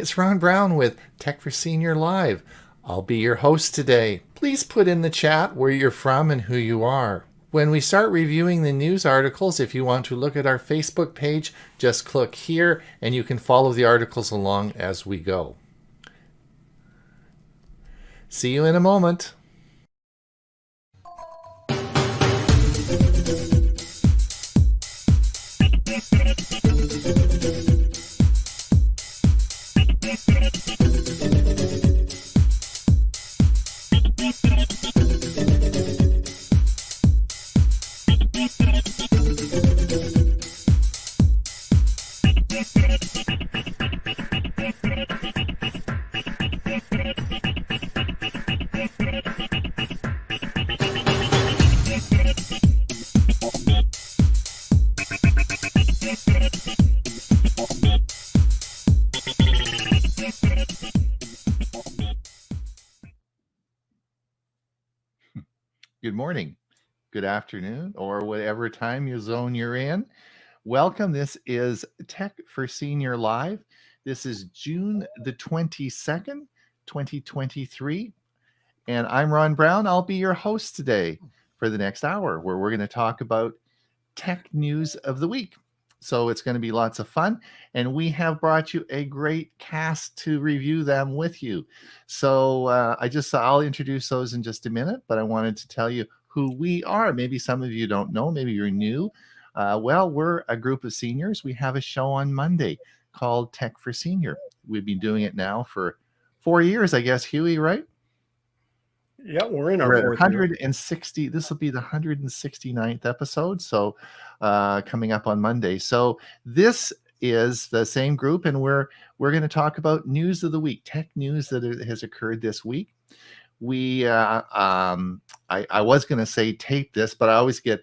it's Ron Brown with Tech for Senior Live. I'll be your host today. Please put in the chat where you're from and who you are. When we start reviewing the news articles, if you want to look at our Facebook page, just click here and you can follow the articles along as we go. See you in a moment. Good morning, good afternoon, or whatever time you zone you're in. Welcome. This is Tech for Senior Live. This is June the 22nd, 2023. And I'm Ron Brown. I'll be your host today for the next hour, where we're going to talk about tech news of the week. So it's going to be lots of fun. And we have brought you a great cast to review them with you. So I'll introduce those in just a minute, but I wanted to tell you who we are. Maybe some of you don't know, maybe you're new. Well, we're a group of seniors. We have a show on Monday called Tech for Senior. We've been doing it now for 4 years, I guess, Huey, right? Yeah, we're in our fourth 160 year. This will be the 169th episode, so coming up on Monday. So this is the same group, and we're going to talk about news of the week, tech news that has occurred this week. We I was going to say tape this, but I always get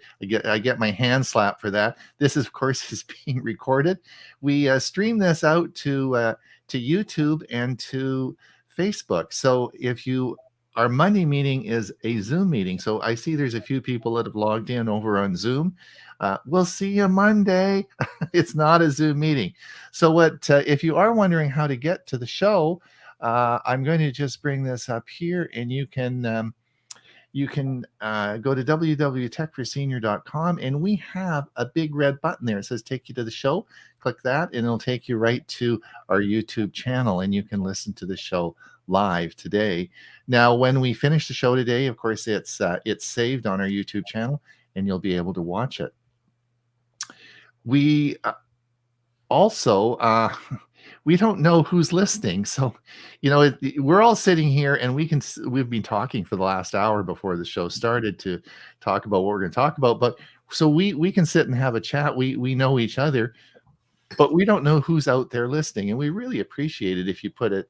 my hand slapped for that. This is, of course, is being recorded. We stream this out to YouTube and to Facebook. So if you our Monday meeting is a Zoom meeting. So I see there's a few people that have logged in over on Zoom. We'll see you Monday. It's not a Zoom meeting. So if you are wondering how to get to the show, I'm going to just bring this up here, and you can go to www.techforsenior.com, and we have a big red button there. It says take you to the show. Click that, and it'll take you right to our YouTube channel, and you can listen to the show live today. Now, when we finish the show today, of course, it's saved on our YouTube channel, and you'll be able to watch it. We also we don't know who's listening, so we're all sitting here, and we've been talking for the last hour before the show started to talk about what we're going to talk about. But so we can sit and have a chat. We know each other, but we don't know who's out there listening, and we really appreciate it if you put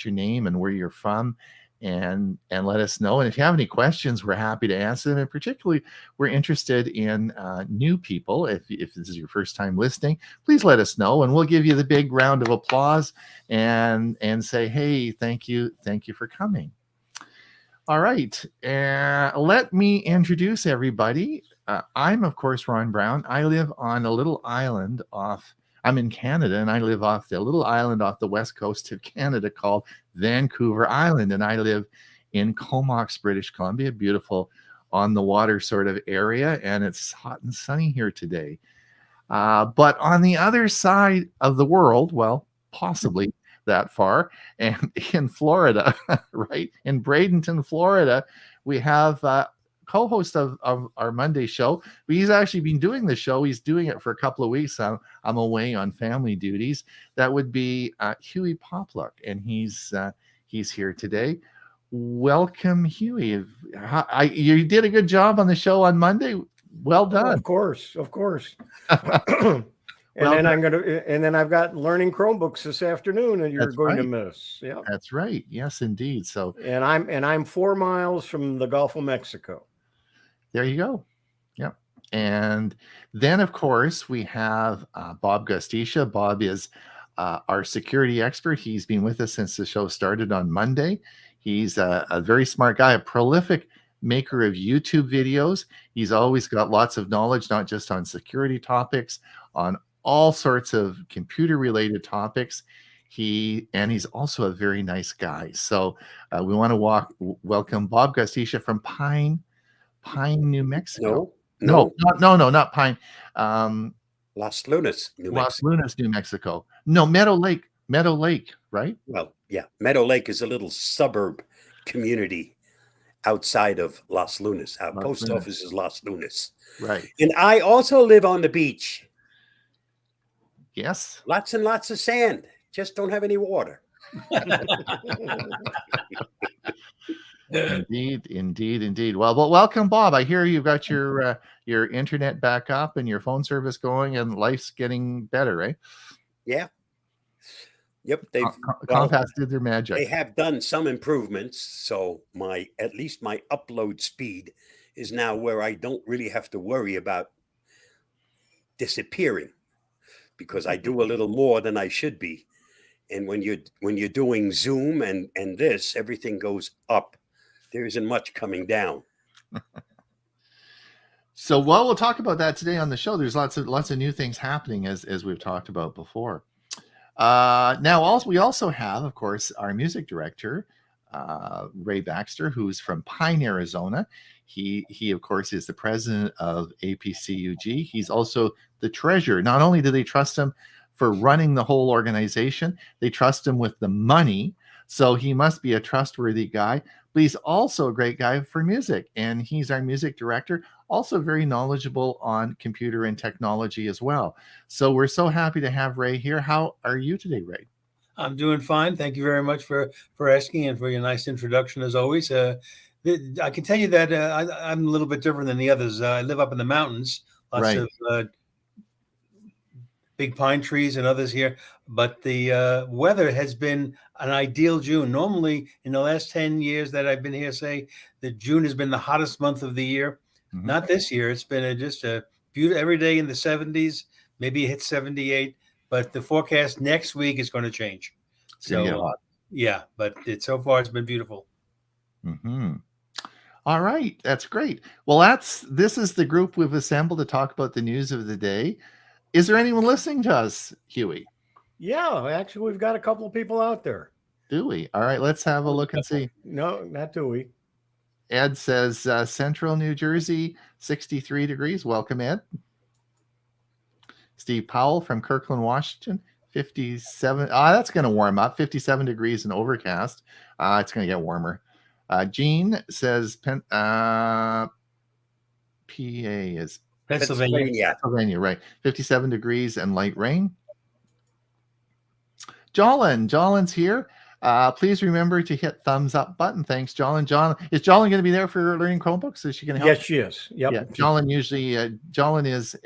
your name and where you're from, and let us know. And if you have any questions, we're happy to answer them. And particularly, we're interested in new people. If this is your first time listening, please let us know, and we'll give you the big round of applause and say, hey, thank you for coming. All right, let me introduce everybody. I'm, of course, Ron Brown. I live on a little island I'm in Canada, and I live off the little island off the west coast of Canada called Vancouver Island. And I live in Comox, British Columbia, beautiful on the water sort of area. And it's hot and sunny here today. But on the other side of the world, well, possibly that far, and in Florida, right? In Bradenton, Florida, we have co-host of our Monday show. He's actually been doing the show. He's doing it for a couple of weeks. I'm away on family duties. That would be Huey Popluck, and he's here today. Welcome, Huey. You did a good job on the show on Monday. Well done. Of course. And then I've got learning Chromebooks this afternoon, and you're going to miss. Yeah, that's right. Yes, indeed. So, and I'm 4 miles from the Gulf of Mexico. There you go. Yeah. And then, of course, we have Bob Gustisha. Bob is our security expert. He's been with us since the show started on Monday. He's a very smart guy, a prolific maker of YouTube videos. He's always got lots of knowledge, not just on security topics, on all sorts of computer-related topics. He's also a very nice guy. So we want to welcome Bob Gastisha from Pine, New Mexico. No. Not Pine. Las Lunas, New Mexico. No, Meadow Lake, right? Well, yeah. Meadow Lake is a little suburb community outside of Las Lunas. Our post office is Las Lunas. Right. And I also live on the beach. Yes. Lots and lots of sand. Just don't have any water. Indeed. Well, welcome, Bob. I hear you've got your internet back up and your phone service going, and life's getting better, right? Yeah. Yep. They've Comcast did their magic. They have done some improvements, so at least my upload speed is now where I don't really have to worry about disappearing, because I do a little more than I should be. And when you're doing Zoom and this, everything goes up. There isn't much coming down. So we'll talk about that today on the show. There's lots of new things happening as we've talked about before. Now we also have, of course, our music director, Ray Baxter, who's from Pine, Arizona. He of course is the president of APCUG. He's also the treasurer. Not only do they trust him for running the whole organization, they trust him with the money. So he must be a trustworthy guy, but he's also a great guy for music. And he's our music director, also very knowledgeable on computer and technology as well. So we're so happy to have Ray here. How are you today, Ray? I'm doing fine. Thank you very much for asking and for your nice introduction as always. I can tell you that I'm a little bit different than the others. I live up in the mountains, lots of big pine trees and others here, but the weather has been an ideal June. Normally, in the last 10 years that I've been here, say that June has been the hottest month of the year. Mm-hmm. Not this year. It's been just a beautiful, every day in the 70s, maybe it hits 78, but the forecast next week is going to change. So, yeah, but so far it's been beautiful. Mm-hmm. All right, that's great. Well, this is the group we've assembled to talk about the news of the day. Is there anyone listening to us, Huey? Yeah, actually, we've got a couple of people out there. Do we? All right, let's have a look and see. No, not do we. Ed says Central New Jersey, 63 degrees. Welcome, Ed. Steve Powell from Kirkland, Washington, 57. That's going to warm up. 57 degrees and overcast. It's going to get warmer. Gene says PA is Pennsylvania, right. 57 degrees and light rain. Jolin's here. Please remember to hit thumbs up button. Thanks, Jolin. Is Jolin going to be there for learning Chromebooks? Is she going to help? Yes, she is. Yep. Yeah. Jolin usually. Jolin is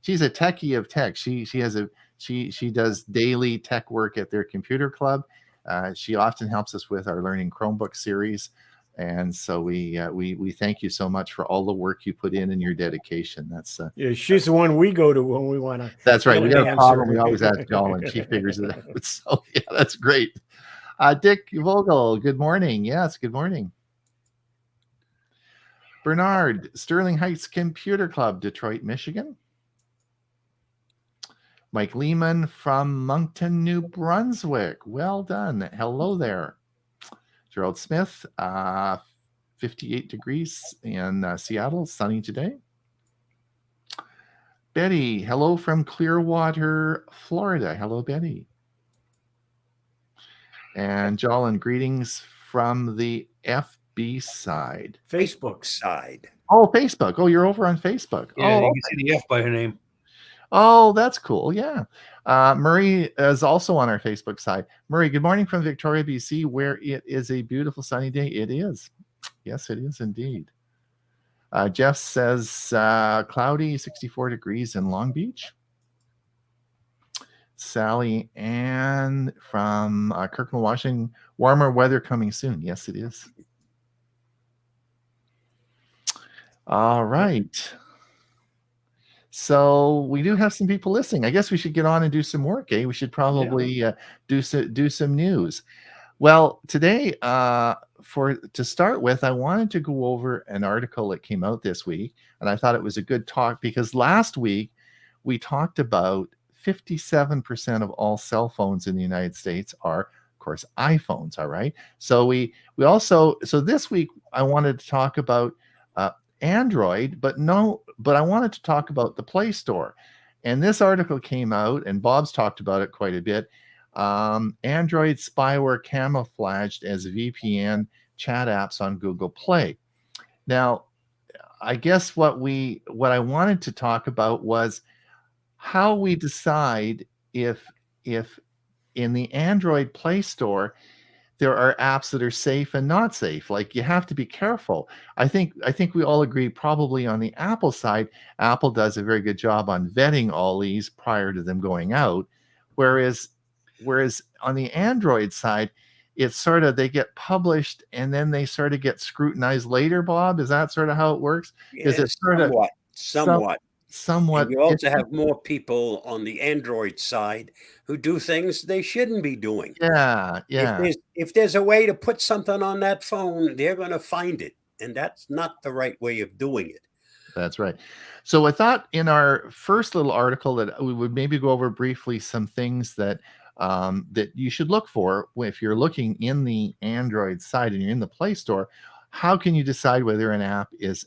she's a techie of tech. She does daily tech work at their computer club. She often helps us with our Learning Chromebook series. And so we thank you so much for all the work you put in and your dedication. That's she's the one we go to when we want to. That's right. We got a problem. We always ask Jolin. She figures it out. So yeah, that's great. Dick Vogel, good morning. Yes, good morning. Bernard, Sterling Heights Computer Club, Detroit, Michigan. Mike Lehman from Moncton, New Brunswick. Well done. Hello there. Gerald Smith, 58 degrees in Seattle, sunny today. Betty, hello from Clearwater, Florida. Hello, Betty. And Jolin, greetings from the FB side. Facebook side. Oh, Facebook. Oh, you're over on Facebook. Yeah, you can see the F by her name. Oh, that's cool. Yeah. Murray is also on our Facebook side. Murray, good morning from Victoria, BC, where it is a beautiful sunny day. It is. Yes, it is indeed. Jeff says cloudy, 64 degrees in Long Beach. Sally Ann from Kirkland, Washington, warmer weather coming soon. Yes, it is. All right. So we do have some people listening. I guess we should get on and do some work, eh? We should probably do some news. Well, today, to start with, I wanted to go over an article that came out this week, and I thought it was a good talk because last week we talked about 57% of all cell phones in the United States are, of course, iPhones. All right. So we also, so this week I wanted to talk about Android, but I wanted to talk about the Play Store. And this article came out, and Bob's talked about it quite a bit. Android spyware camouflaged as VPN chat apps on Google Play. Now, I guess what I wanted to talk about was how we decide if in the Android Play Store there are apps that are safe and not safe. Like, you have to be careful. I think we all agree, probably on the Apple side, Apple does a very good job on vetting all these prior to them going out, whereas on the Android side, it's sort of, they get published and then they sort of get scrutinized later. Bob, is that sort of how it works? Is it sort of somewhat? Somewhat. And you also have more people on the Android side who do things they shouldn't be doing. Yeah. If there's a way to put something on that phone, they're going to find it, and that's not the right way of doing it. That's right. So I thought in our first little article that we would maybe go over briefly some things that that you should look for if you're looking in the Android side and you're in the Play Store. How can you decide whether an app is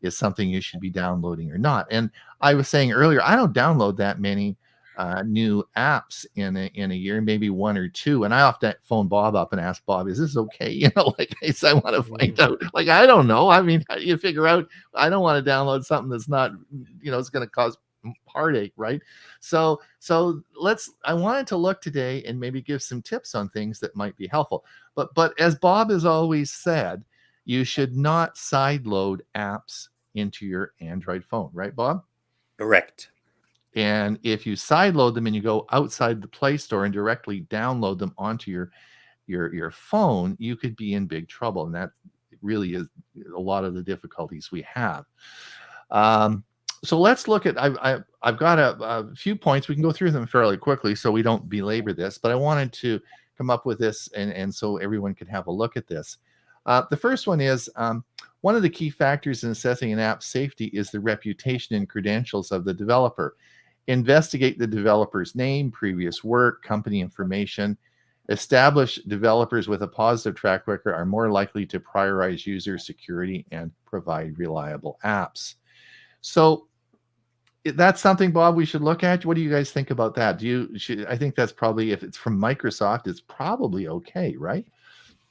something you should be downloading or not? And I was saying earlier, I don't download that many new apps in a year, maybe one or two. And I often phone Bob up and ask Bob, is this okay? You know, like, I want to find out. Like, I don't know. I mean, you figure out, I don't want to download something that's not, it's going to cause heartache, right? So I wanted to look today and maybe give some tips on things that might be helpful. But as Bob has always said, you should not sideload apps into your Android phone, right, Bob? Correct. And if you sideload them and you go outside the Play Store and directly download them onto your phone, you could be in big trouble. And that really is a lot of the difficulties we have. So let's look at, I've got a few points. We can go through them fairly quickly so we don't belabor this, but I wanted to come up with this and so everyone could have a look at this. The first one is, one of the key factors in assessing an app's safety is the reputation and credentials of the developer. Investigate the developer's name, previous work, company information. Established developers with a positive track record are more likely to prioritize user security and provide reliable apps. So that's something, Bob, we should look at. What do you guys think about that? I think that's probably, if it's from Microsoft, it's probably okay, right?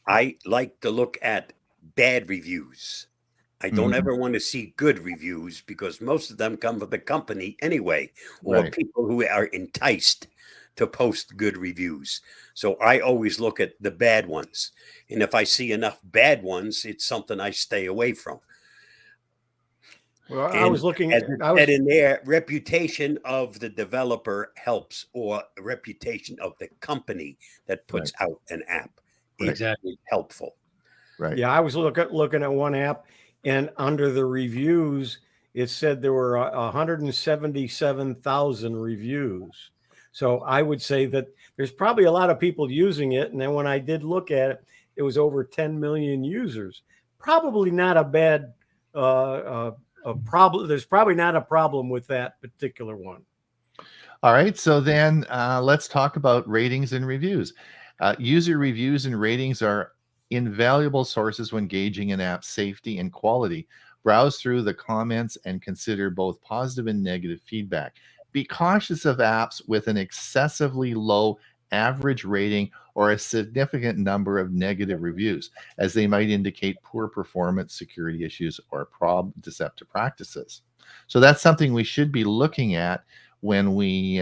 I like to look at bad reviews. I don't ever want to see good reviews because most of them come from the company anyway, or Right. people who are enticed to post good reviews. So I always look at the bad ones. And if I see enough bad ones, it's something I stay away from. Well, And I was looking as at, it said in there, reputation of the developer helps, or reputation of the company that puts out an app is Exactly. helpful. Right. yeah, I was looking at one app, and under the reviews, it said there were 177,000 reviews. So I would say that there's probably a lot of people using it. And then when I did look at it, it was over 10 million users. Probably not a bad a problem. There's probably not a problem with that particular one. All right. So then let's talk about ratings and reviews. User reviews and ratings are invaluable sources when gauging an app's safety and quality. Browse through the comments and consider both positive and negative feedback. Be cautious of apps with an excessively low average rating or a significant number of negative reviews, as they might indicate poor performance, security issues, or deceptive practices. So that's something we should be looking at when we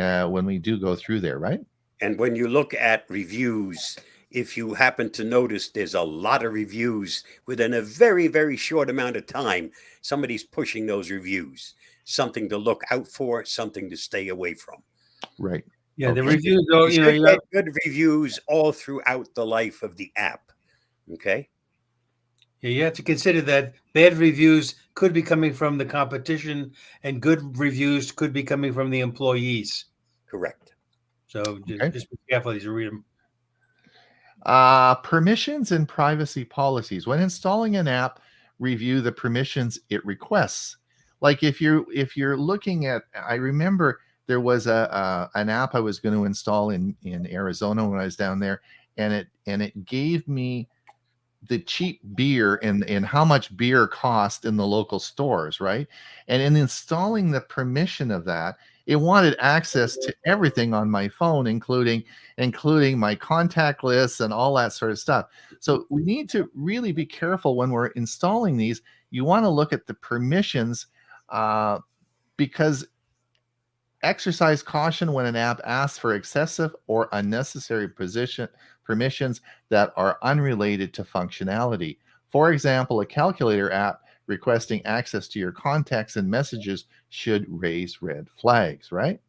do go through there, right? And when you look at reviews, if you happen to notice there's a lot of reviews within a very, very short amount of time, somebody's pushing those reviews. Something to look out for, something to stay away from. Right. Yeah, the Okay. reviews, though, You you know, should you get good reviews all throughout the life of the app. Okay. Yeah, you have to consider that bad reviews could be coming from the competition and good reviews could be coming from the employees. Correct. So Okay. just be careful as you read them. Permissions and privacy policies. When installing an app, review the permissions it requests. Like if you're looking at, I remember there was an app I was going to install in Arizona when I was down there, and it gave me the cheap beer and how much beer cost in the local stores, right? And in installing the permission of that, it wanted access to everything on my phone, including my contact lists and all that sort of stuff. So we need to really be careful when we're installing these. You want to look at the permissions, because exercise caution when an app asks for excessive or unnecessary permissions that are unrelated to functionality. For example, a calculator app requesting access to your contacts and messages should raise red flags, right?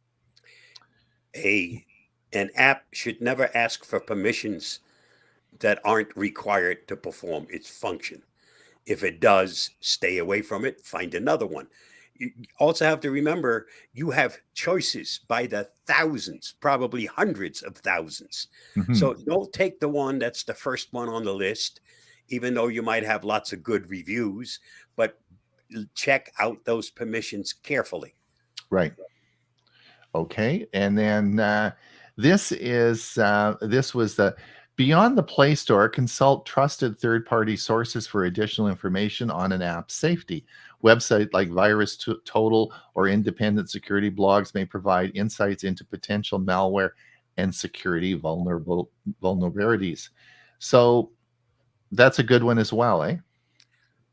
An app should never ask for permissions that aren't required to perform its function. If it does, stay away from it, find another one. You also have to remember you have choices by the thousands, probably hundreds of thousands. So don't take the one that's the first one on the list, even though you might have lots of good reviews, but check out those permissions carefully. Right. Okay. And then this was the beyond the Play Store. Consult trusted third-party sources for additional information on an app's safety. Websites like Virus Total or independent security blogs may provide insights into potential malware and security vulnerabilities. So that's a good one as well, eh?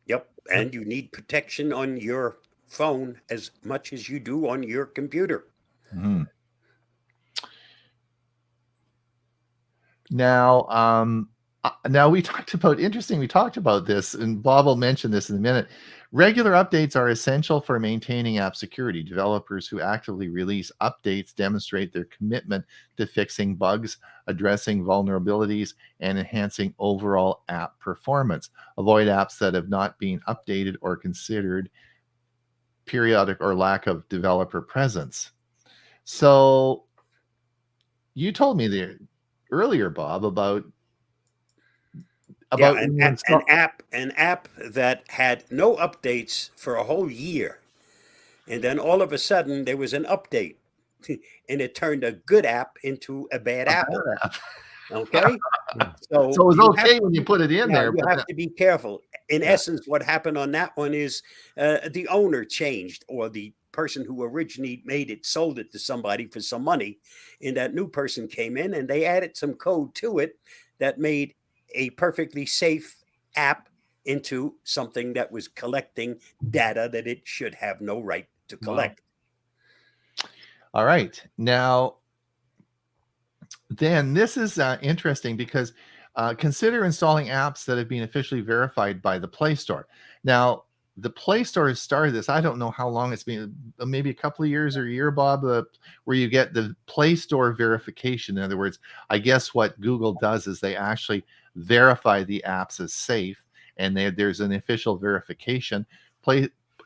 Yep. And you need protection on your phone as much as you do on your computer. Mm-hmm. Now we talked about this, and Bob will mention this in a minute. Regular updates are essential for maintaining app security. Developers who actively release updates demonstrate their commitment to fixing bugs, addressing vulnerabilities, and enhancing overall app performance. Avoid apps that have not been updated or considered periodic or lack of developer presence. So you told me earlier, Bob, about an app that had no updates for a whole year, and then all of a sudden there was an update, and it turned a good app into a bad apple. Okay, so it was okay when you put it in there. You have to be careful. In essence, what happened on that one is the owner changed, or the person who originally made it sold it to somebody for some money, and that new person came in and they added some code to it that made a perfectly safe app into something that was collecting data that it should have no right to collect. Wow. All right. Now, then this is interesting because consider installing apps that have been officially verified by the Play Store. Now, the Play Store has started this. I don't know how long it's been, maybe a couple of years or a year, Bob, where you get the Play Store verification. In other words, I guess what Google does is they actually verify the apps as safe, and there's an official verification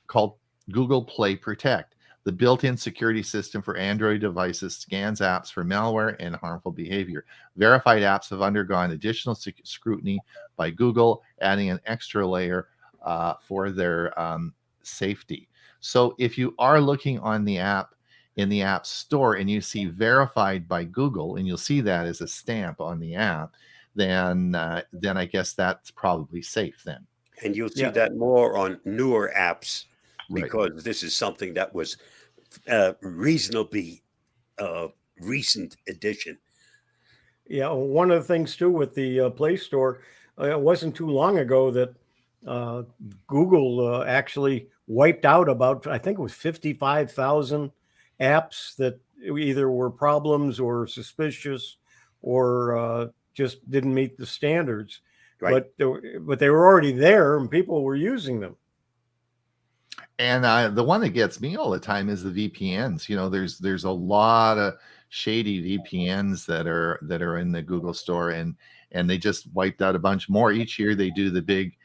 called Google Play Protect. The built-in security system for Android devices scans apps for malware and harmful behavior. Verified apps have undergone additional scrutiny by Google, adding an extra layer for their safety. So if you are looking on the app in the App Store and you see verified by Google, and you'll see that as a stamp on the app, then I guess that's probably safe then. And you'll see that more on newer apps, because this is something that was reasonably recent addition. Yeah, one of the things too with the Play Store, it wasn't too long ago that Google actually wiped out about, I think it was 55,000 apps that either were problems or suspicious or just didn't meet the standards. Right. But they were already there and people were using them. And the one that gets me all the time is the VPNs. You know, there's a lot of shady VPNs that are in the Google Store, and they just wiped out a bunch more each year. They do the big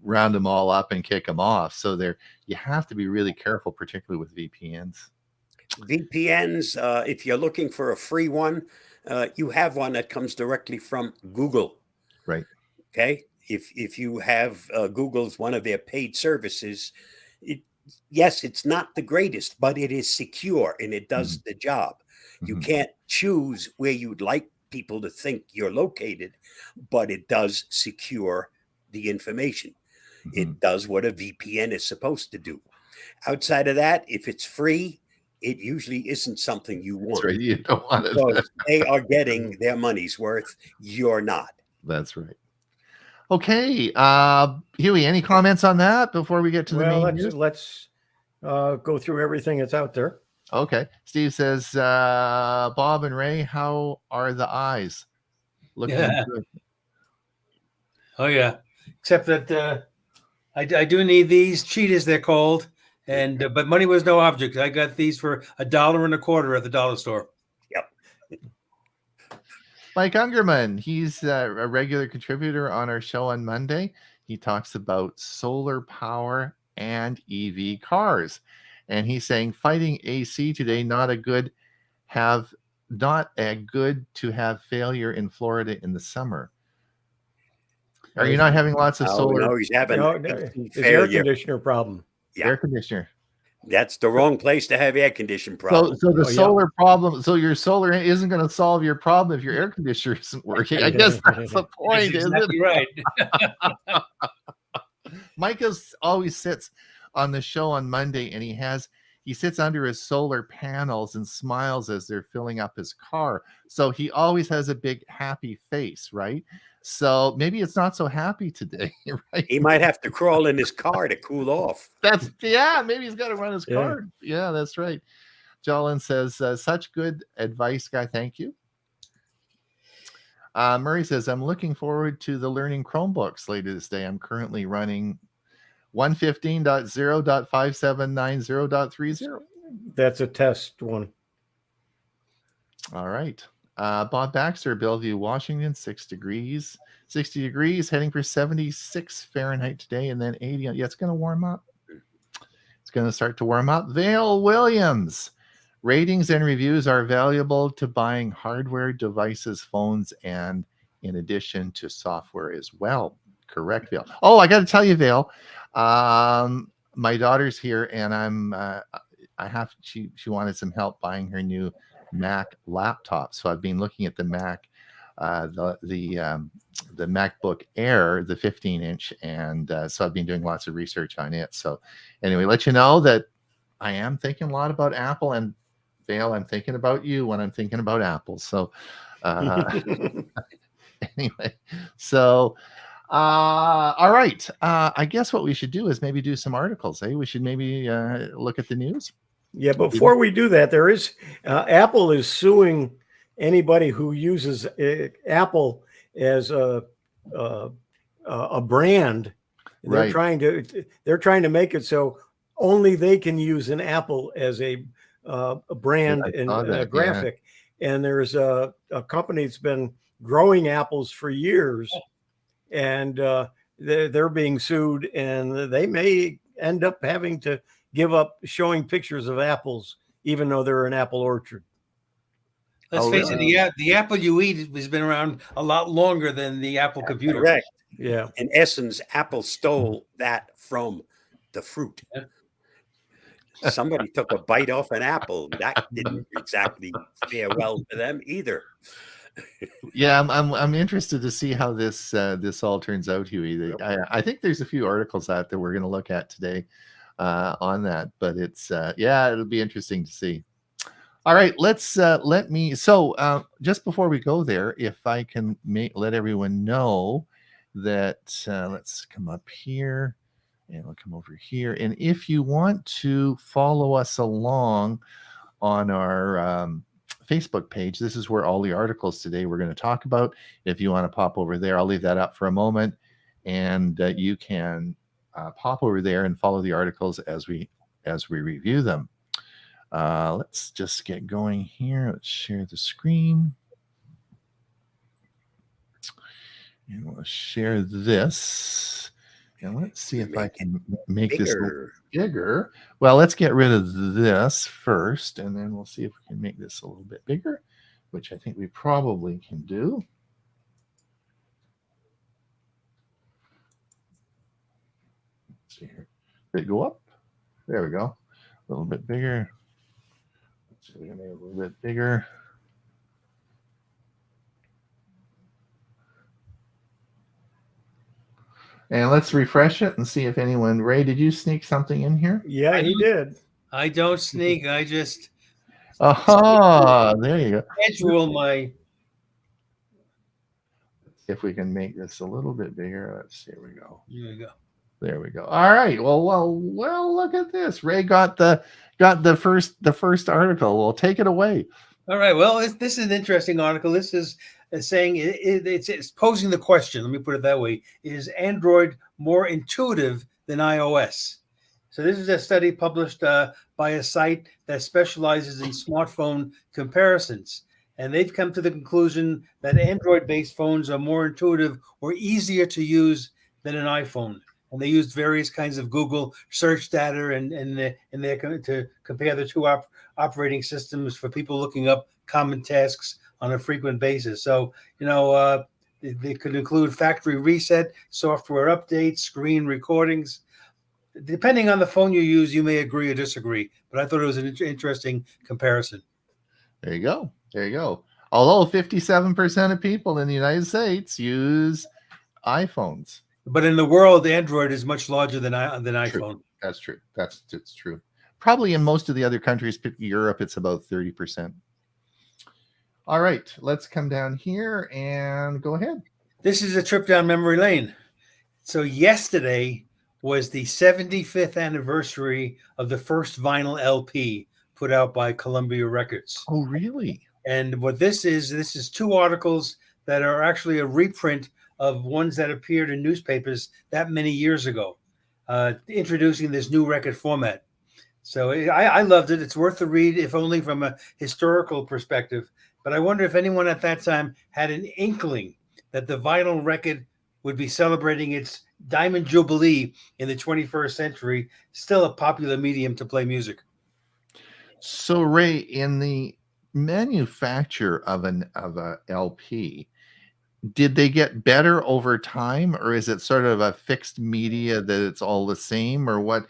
round them all up and kick them off. So you have to be really careful, particularly with VPNs. VPNs, if you're looking for a free one, you have one that comes directly from Google. Right. Okay. If you have Google's one of their paid services, yes, it's not the greatest, but it is secure and it does Mhm. the job. You Mhm. can't choose where you'd like people to think you're located, but it does secure the information. Mhm. It does what a VPN is supposed to do. Outside of that, if it's free, it usually isn't something you That's want right. You don't want it. because they are getting their money's worth. You're not. That's right. Okay. Huey, any comments on that before we get to the Well, main let's news? go through everything that's out there. Okay. Steve says, Bob and Ray, how are the eyes? Looking Yeah. good. Oh yeah. Except that I do need these cheetahs, they're called, and but money was no object. I got these for $1.25 at the dollar store. Yep. Mike Ungerman, he's a regular contributor on our show on Monday. He talks about solar power and EV cars. And he's saying fighting AC today, not a good to have failure in Florida in the summer. Are you not having lots of Oh, solar no, he's having No, AC his air failure. conditioner problem. Yeah, air conditioner? that's the wrong place to have air condition So, problems. so the Oh, yeah. solar problem, so your solar isn't going to solve your problem if your air conditioner isn't working. I guess that's the point, That's isn't it? exactly right. Micah always sits on the show on Monday and he sits under his solar panels and smiles as they're filling up his car. So he always has a big happy face, right? So maybe it's not so happy today, right? He might have to crawl in his car to cool off. Maybe he's got to run his Yeah. car. Yeah, that's right. Jolyn says, such good advice, guy. Thank you. Murray says, I'm looking forward to the learning Chromebooks later this day. I'm currently running 115.0.5790.30. That's a test one. All right. Bob Baxter, Bellevue, Washington, 60 degrees, heading for 76 Fahrenheit today, and then 80. Yeah, it's going to warm up. It's going to start to warm up. Vale Williams, ratings and reviews are valuable to buying hardware, devices, phones, and in addition to software as well. Correct, Vale. Oh, I got to tell you, Vale, my daughter's here, and she wanted some help buying her new Mac laptop. So I've been looking at the Mac, the MacBook Air, the 15-inch, and so I've been doing lots of research on it. So anyway, let you know that I am thinking a lot about Apple, and Vale, I'm thinking about you when I'm thinking about Apple. So anyway, so all right. I guess what we should do is maybe do some articles. We should maybe look at the news. Yeah, before we do that, there is Apple is suing anybody who uses Apple as a brand. Right. They're trying to make it so only they can use an Apple as a brand and a graphic. Yeah. And there's a company that's been growing apples for years, and they're being sued, and they may end up having to give up showing pictures of apples, even though they're an apple orchard. Let's face it, the apple you eat has been around a lot longer than the Apple computer. Correct. Yeah. In essence, Apple stole that from the fruit. Yeah. Somebody took a bite off an apple. That didn't exactly fare well to them either. Yeah, I'm interested to see how this all turns out, Huey. I think there's a few articles out that we're going to look at today on that, but it's it'll be interesting to see. All right, let's just before we go there, if I can let everyone know that let's come up here and we'll come over here, and if you want to follow us along on our Facebook page, this is where all the articles today we're going to talk about. If you want to pop over there, I'll leave that up for a moment, and you can pop over there and follow the articles as we review them. Let's just get going here. Let's share the screen, and we'll share this. And let's see if I can make this bigger. Well, let's get rid of this first, and then we'll see if we can make this a little bit bigger, which I think we probably can do. Let's see here. Did it go up? There we go. A little bit bigger. Let's see, we're gonna make it a little bit bigger. And let's refresh it and see if anyone. Ray, did you sneak something in here? Yeah, he did. I don't sneak. I just Aha! There you go. schedule my. Let's see if we can make this a little bit bigger. Let's see. Here we go. Here we go. There we go. All right. Well. Look at this. Ray got the first article. Well, take it away. All right. Well, this is an interesting article. This is saying it's posing the question. Let me put it that way: is Android more intuitive than iOS? So this is a study published by a site that specializes in smartphone comparisons, and they've come to the conclusion that Android-based phones are more intuitive or easier to use than an iPhone. And they used various kinds of Google search data and to compare the two operating systems for people looking up common tasks on a frequent basis. So, they could include factory reset, software updates, screen recordings. Depending on the phone you use, you may agree or disagree. But I thought it was an interesting comparison. There you go. There you go. Although 57% of people in the United States use iPhones. But in the world, Android is much larger than iPhone. That's true. That's true. Probably in most of the other countries, Europe, it's about 30%. All right, let's come down here and go ahead. This is a trip down memory lane. So yesterday was the 75th anniversary of the first vinyl LP put out by Columbia Records. Oh, really? And what this is two articles that are actually a reprint of ones that appeared in newspapers that many years ago, introducing this new record format. So I loved it. It's worth the read, if only from a historical perspective. But I wonder if anyone at that time had an inkling that the vinyl record would be celebrating its Diamond Jubilee in the 21st century, still a popular medium to play music. So, Ray, in the manufacture of a LP, did they get better over time, or is it sort of a fixed media that it's all the same, or what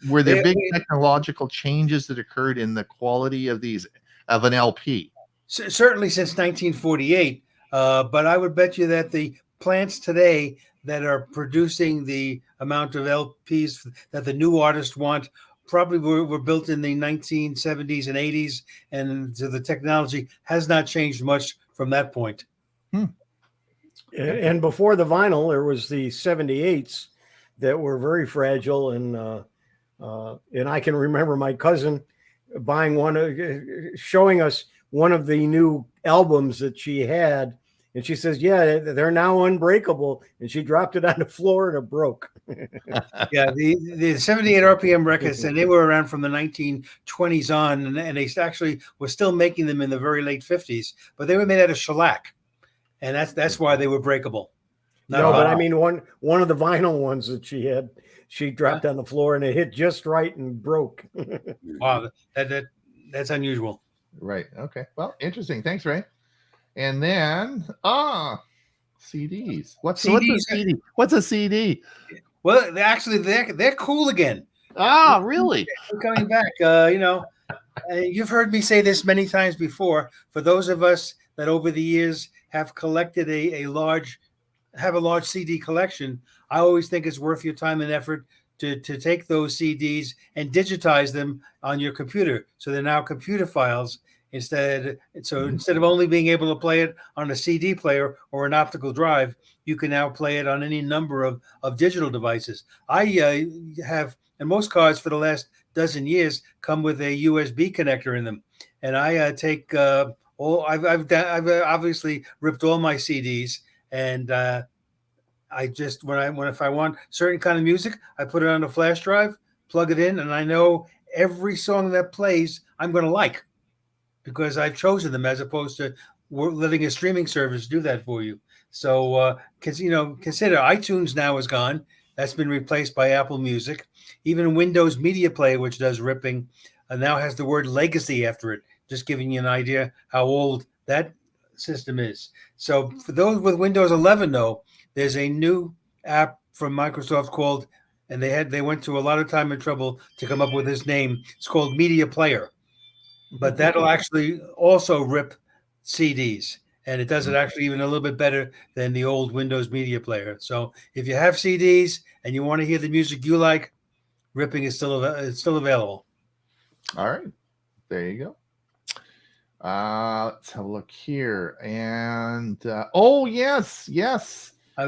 were there big technological changes that occurred in the quality of an LP? Certainly since 1948, but I would bet you that the plants today that are producing the amount of LPs that the new artists want probably were built in the 1970s and 80s, and so the technology has not changed much from that point. And before the vinyl, there was the 78s that were very fragile, and I can remember my cousin buying one, showing us one of the new albums that she had, and she says, "Yeah, they're now unbreakable," and she dropped it on the floor and it broke. Yeah, the 78 RPM records, and they were around from the 1920s on, and they actually were still making them in the very late 50s, but they were made out of shellac, and that's why they were breakable. But I mean one of the vinyl ones that she had, she dropped on the floor and it hit just right and broke. Wow, that's unusual. Right. Okay. Well, interesting. Thanks, Ray. And then CDs. What's a CD? What's a CD? Well, they're cool again. Ah, really? They're coming back. You've heard me say this many times before. For those of us that over the years have collected a large CD collection, I always think it's worth your time and effort to take those CDs and digitize them on your computer. So they're now computer files instead of only being able to play it on a CD player or an optical drive, you can now play it on any number of digital devices. I have, and most cards for the last dozen years come with a USB connector in them, and I take I've obviously ripped all my CDs, and I just if I want certain kind of music, I put it on a flash drive, plug it in, and I know every song that plays I'm going to like, because I've chosen them, as opposed to letting a streaming service do that for you. So, consider iTunes now is gone. That's been replaced by Apple Music. Even Windows Media Player, which does ripping, now has the word legacy after it, just giving you an idea how old that system is. So for those with Windows 11, though, there's a new app from Microsoft called and they went to a lot of time and trouble to come up with this name. It's called Media Player, but that'll actually also rip CDs, and it does it actually even a little bit better than the old Windows Media Player. So if you have CDs and you want to hear the music you like, ripping is still available. All right, there you go. Let's have a look here. And oh yes.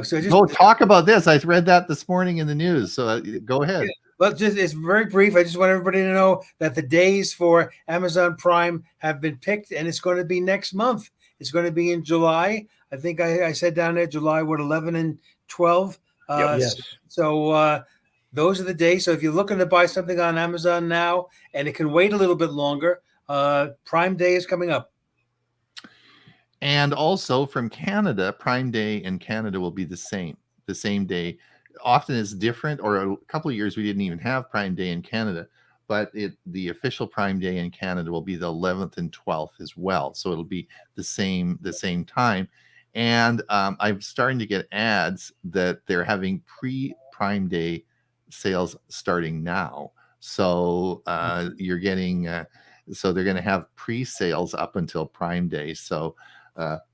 So Go talk about this. I read that this morning in the news. So go ahead. Well, it's very brief. I just want everybody to know that the days for Amazon Prime have been picked, and it's going to be next month. It's going to be in July. I think I said down there July 11 and 12. Yes. So those are the days. So if you're looking to buy something on Amazon now, and it can wait a little bit longer, Prime Day is coming up. And also from Canada, Prime Day in Canada will be the same day. Often it's different, or a couple of years we didn't even have Prime Day in Canada, but the official Prime Day in Canada will be the 11th and 12th as well. So it'll be the same time. And I'm starting to get ads that they're having pre-Prime Day sales starting now. So you're getting so they're going to have pre-sales up until Prime Day. So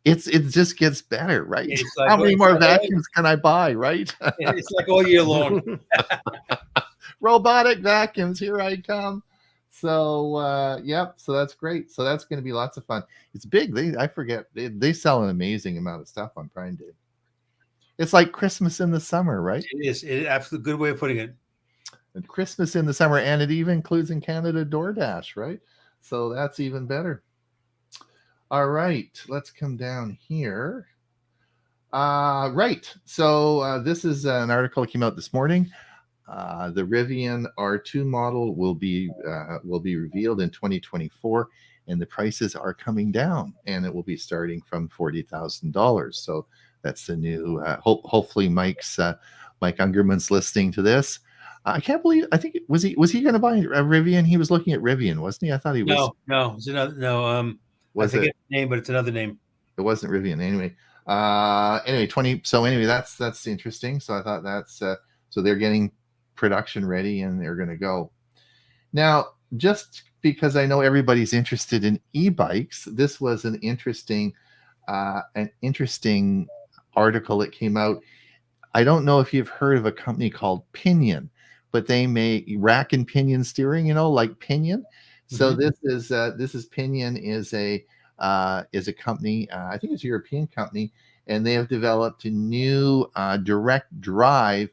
it just gets better, right? Like, how many more vacuums can I buy, right? It's like all year long. Robotic vacuums, here I come. So yep, so that's great. So that's going to be lots of fun. It's big. They sell an amazing amount of stuff on Prime Day. It's like Christmas in the summer, right? It is. It's absolutely good way of putting it. And Christmas in the summer, and it even includes in Canada DoorDash, right? So that's even better. All right, let's come down here. Right, so this is an article that came out this morning. The Rivian R2 model will be revealed in 2024, and the prices are coming down, and it will be starting from $40,000. So that's the new. Hopefully, Mike Ungerman's listening to this. I can't believe. I think was he going to buy a Rivian? He was looking at Rivian, wasn't he? I thought he was. No, it's another. No, I forget the name, but it's another name. It wasn't Rivian anyway. Anyway, 20. So anyway, that's interesting. So I thought that's so they're getting production ready and they're going to go. Now, just because I know everybody's interested in e-bikes, this was an interesting article that came out. I don't know if you've heard of a company called Pinion, but they make rack and pinion steering, like Pinion. So this is Pinion is a company. I think it's a European company, and they have developed a new direct drive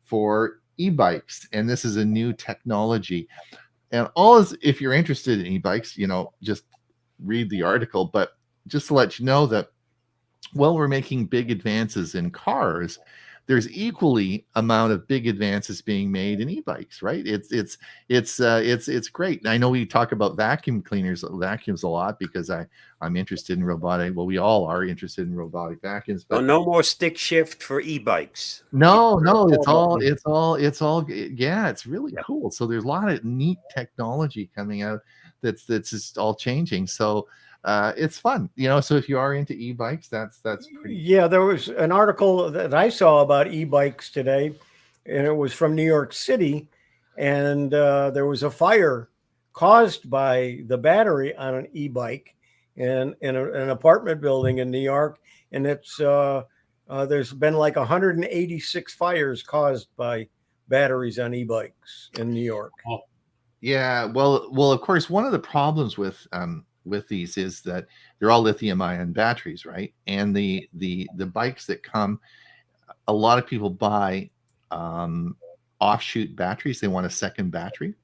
for e-bikes, and this is a new technology. And if you're interested in e-bikes, just read the article. But just to let you know that while we're making big advances in cars, there's equally amount of big advances being made in e-bikes, right? It's great. And I know we talk about vacuums a lot because I'm interested in robotic. Well, we all are interested in robotic vacuums. But no more stick shift for e-bikes. No, it's all. Yeah, it's really cool. So there's a lot of neat technology coming out that's just all changing. So. It's fun, so if you are into e-bikes, that's pretty. Yeah, there was an article that I saw about e-bikes today, and it was from New York City, and there was a fire caused by the battery on an e-bike in an apartment building in New York, and it's there's been like 186 fires caused by batteries on e-bikes in New York. Oh. Yeah, well, of course, one of the problems with these is that they're all lithium-ion batteries, right? And the bikes that come, a lot of people buy offshoot batteries. They want a second battery,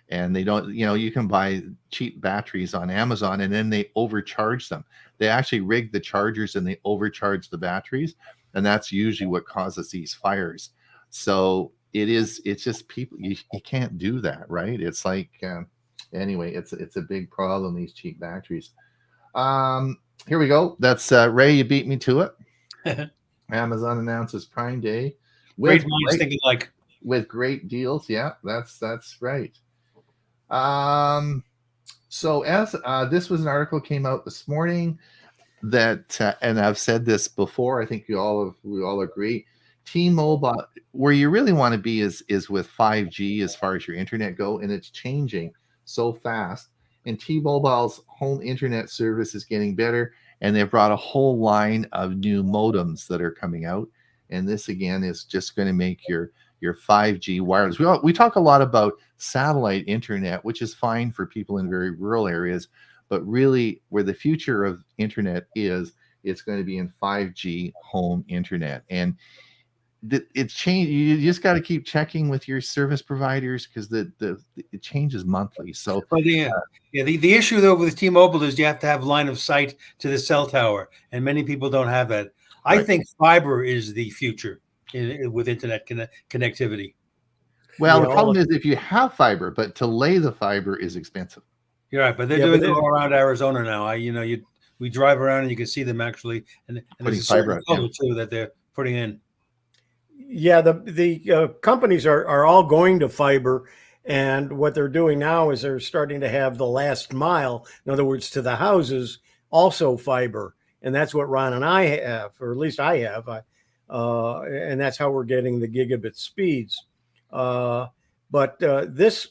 and they don't. You can buy cheap batteries on Amazon, and then they overcharge them. They actually rig the chargers and they overcharge the batteries, and that's usually what causes these fires. So it's just people. You can't do that, right? It's like. Anyway, it's a big problem, these cheap batteries. Here we go. That's Ray, you beat me to it. Amazon announces Prime Day with great deals. Yeah, that's right. So as this was an article came out this morning that and I've said this before, I think we all agree, T-Mobile, where you really want to be is with 5G as far as your internet go, and it's changing so fast. And T-Mobile's home internet service is getting better, and they've brought a whole line of new modems that are coming out. And this again is just going to make your 5G wireless. We talk a lot about satellite internet, which is fine for people in very rural areas, but really where the future of internet is, it's going to be in 5G home internet. And it's changed. You just got to keep checking with your service providers because it changes monthly. So, well, the issue though with T-Mobile is you have to have line of sight to the cell tower, and many people don't have that. I Right. think fiber is the future with internet connectivity. well, Yeah, the problem is if you have fiber, but to lay the fiber is expensive. You're right, but they're Yeah, doing but it all around Arizona now. We drive around and you can see them actually, and there's a certain fiber out, yeah. color too that they're putting in. Yeah, the companies are all going to fiber, and what they're doing now is they're starting to have the last mile, in other words, to the houses, also fiber, and that's what Ron and I have, or at least I have, and that's how we're getting the gigabit speeds. But this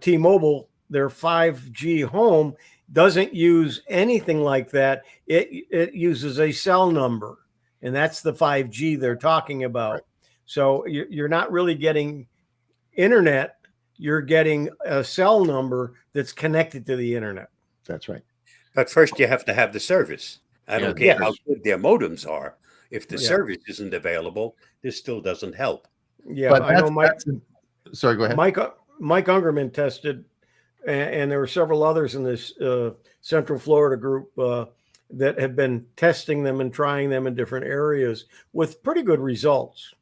T-Mobile, their 5G home doesn't use anything like that. It uses a cell number, and that's the 5G they're talking about. Right. So you're not really getting internet. You're getting a cell number that's connected to the internet. That's right. But first, you have to have the service. I don't care Yes. how good their modems are. If the Yeah. service isn't available, this still doesn't help. Yeah, But I know sorry, go ahead. Mike Ungerman tested, and there were several others in this Central Florida group that have been testing them and trying them in different areas with pretty good results.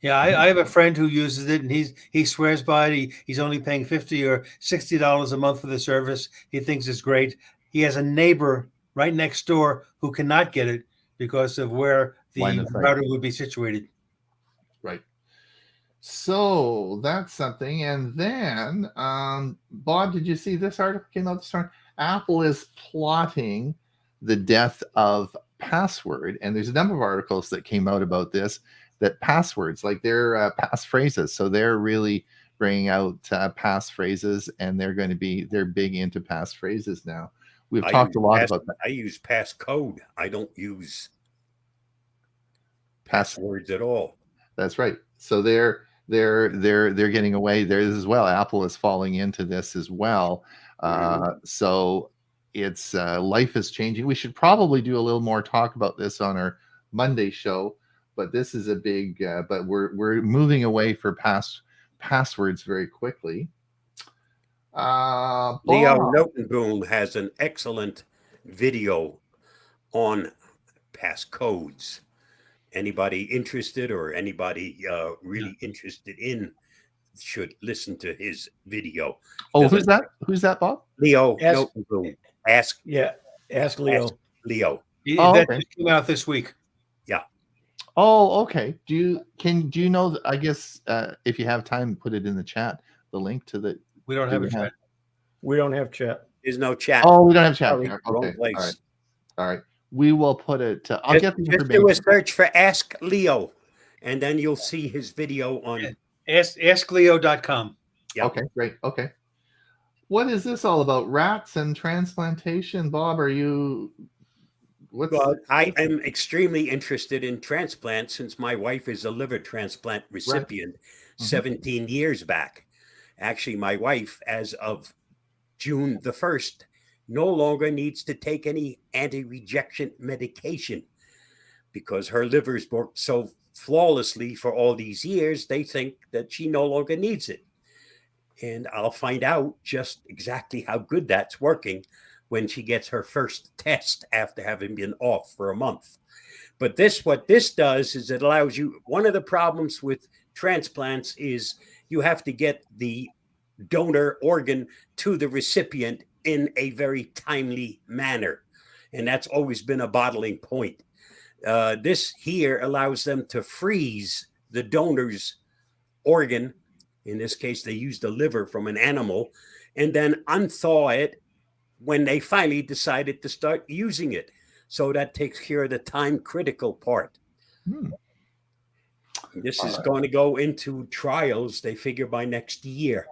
Yeah, I have a friend who uses it, and he swears by it. He's only paying $50 or $60 a month for the service. He thinks it's great. He has a neighbor right next door who cannot get it because of where Line the of sight. router would be situated. Right. So that's something. And then, Bob, did you see this article came out this morning? Apple is plotting the death of password. And there's a number of articles that came out about this, that passwords, like they're passphrases. So they're really bringing out passphrases, and they're big into passphrases now. We've talked a lot about that. I use passcode. I don't use passwords at all. That's right. So they're getting away there as well. Apple is falling into this as well. So it's life is changing. We should probably do a little more talk about this on our Monday show, but this is a big. But we're moving away for passwords very quickly. Leo Notenboom has an excellent video on passcodes. Anybody interested or anybody really interested in should listen to his video. Oh, who's that? Who's that, Bob? Leo Ask- Notenboom. Ask Leo. Ask Leo. That okay. just came out this week. Oh, okay. Do you know? I guess if you have time, put it in the chat. The link to the. We don't have a chat. We don't have chat. There's no chat. Oh, we don't have chat. Sorry, Okay. wrong place. All right. We will put it. I'll get the Just information. do a search for Ask Leo, and then you'll see his video on. AskLeo.com. Yeah. Okay, great. Okay. What is this all about? Rats and transplantation, Bob? Are you? Well, I am extremely interested in transplant since my wife is a liver transplant recipient 17 years back. Actually, my wife, as of June the 1st, no longer needs to take any anti-rejection medication because her liver's worked so flawlessly for all these years, they think that she no longer needs it. And I'll find out just exactly how good that's working when she gets her first test after having been off for a month. But what this does is it allows you, one of the problems with transplants is you have to get the donor organ to the recipient in a very timely manner. And that's always been a bottling point. This here allows them to freeze the donor's organ. In this case, they used the liver from an animal, and then unthaw it when they finally decided to start using it. So that takes care of the time critical part. This is going to go into trials, they figure, by next year.